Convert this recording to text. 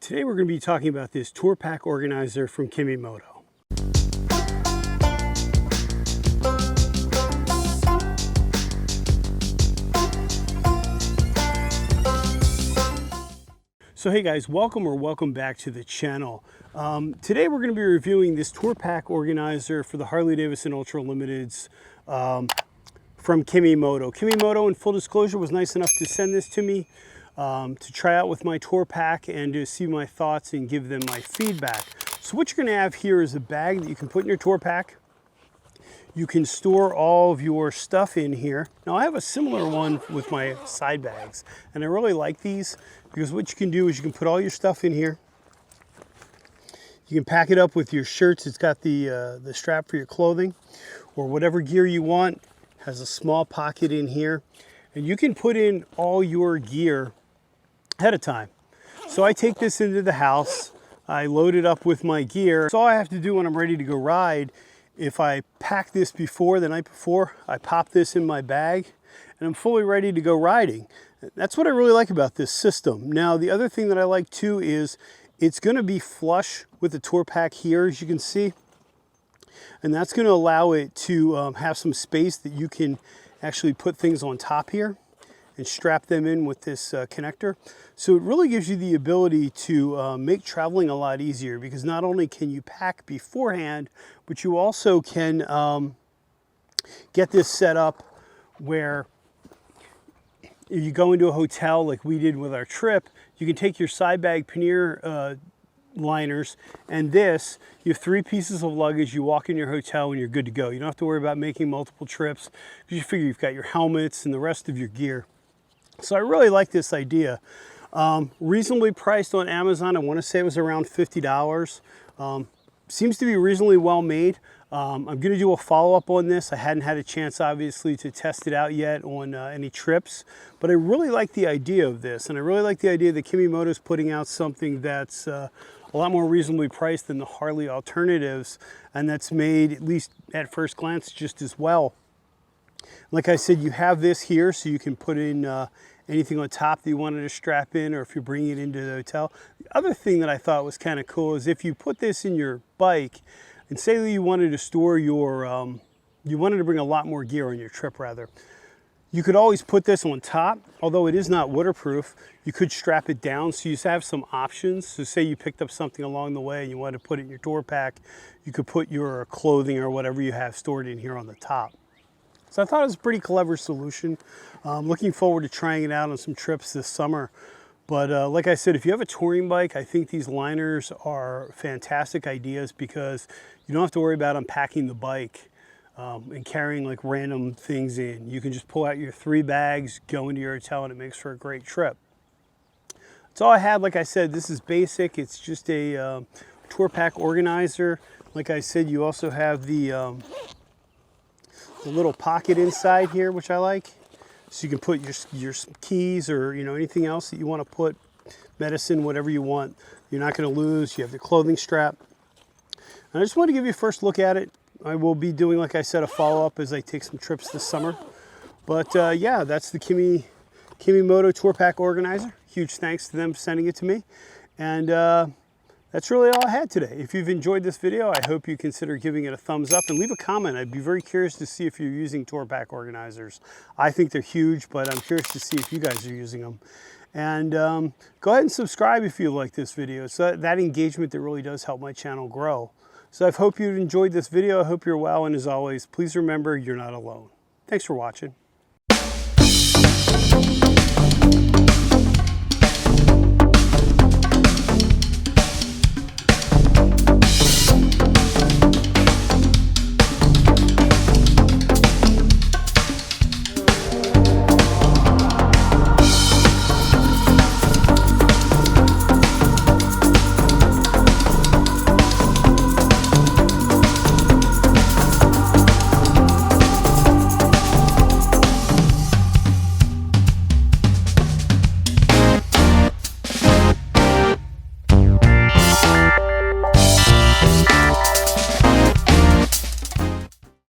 Today we're going to be talking about this tour pack organizer from Kemi Moto. So hey guys, welcome back to the channel. Today we're going to be reviewing this tour pack organizer for the Harley Davidson Ultra Limiteds from Kemi Moto. Kemi Moto, in full disclosure, was nice enough to send this to me to try out with my tour pack and to see my thoughts and give them my feedback. So what you're going to have here is a bag that you can put in your tour pack. You can store all of your stuff in here. Now I have a similar one with my side bags, and I really like these because what you can do is you can put all your stuff in here. You can pack it up with your shirts. It's got the strap for your clothing or whatever gear you want. Has a small pocket in here, and you can put in all your gear ahead of time. So I take this into the house, I load it up with my gear. So all I have to do when I'm ready to go ride, if I pack this before, the night before, I pop this in my bag and I'm fully ready to go riding. That's what I really like about this system. Now the other thing that I like too is it's going to be flush with the tour pack here, as you can see. And that's going to allow it to have some space that you can actually put things on top here and strap them in with this connector. So it really gives you the ability to make traveling a lot easier, because not only can you pack beforehand, but you also can get this set up where if you go into a hotel like we did with our trip, you can take your side bag pannier liners and this, you have 3 pieces of luggage, you walk in your hotel and you're good to go. You don't have to worry about making multiple trips because you figure you've got your helmets and the rest of your gear. So I really like this idea. Reasonably priced on Amazon. I want to say it was around $50. Seems to be reasonably well made. I'm going to do a follow-up on this. I hadn't had a chance, obviously, to test it out yet on any trips, but I really like the idea of this, and I really like the idea that Kemi Moto is putting out something that's a lot more reasonably priced than the Harley alternatives, and that's made, at least at first glance, just as well. Like I said, you have this here, so you can put in anything on top that you wanted to strap in, or if you're bringing it into the hotel. The other thing that I thought was kind of cool is if you put this in your bike, and say that you wanted to store your, you wanted to bring a lot more gear on your trip rather, you could always put this on top. Although it is not waterproof, you could strap it down, so you have some options. So say you picked up something along the way and you wanted to put it in your tour pack, you could put your clothing or whatever you have stored in here on the top. So I thought it was a pretty clever solution. Looking forward to trying it out on some trips this summer. But like I said, if you have a touring bike, I think these liners are fantastic ideas because you don't have to worry about unpacking the bike and carrying like random things in. You can just pull out your 3 bags, go into your hotel, and it makes for a great trip. That's all I had. Like I said, this is basic. It's just a tour pack organizer. Like I said, you also have the little pocket inside here, which I like. So you can put your keys or anything else that you want to put, medicine, whatever you want. You're not going to lose. You have the clothing strap. And I just want to give you a first look at it. I will be doing, like I said, a follow-up as I take some trips this summer. But yeah, that's the Kemi Moto Tour Pack Organizer. Huge thanks to them for sending it to me. And that's really all I had today. If you've enjoyed this video, I hope you consider giving it a thumbs up and leave a comment. I'd be very curious to see if you're using tour pack organizers. I think they're huge, but I'm curious to see if you guys are using them. And go ahead and subscribe if you like this video. So that engagement that really does help my channel grow. So I hope you've enjoyed this video. I hope you're well, and as always, please remember you're not alone. Thanks for watching.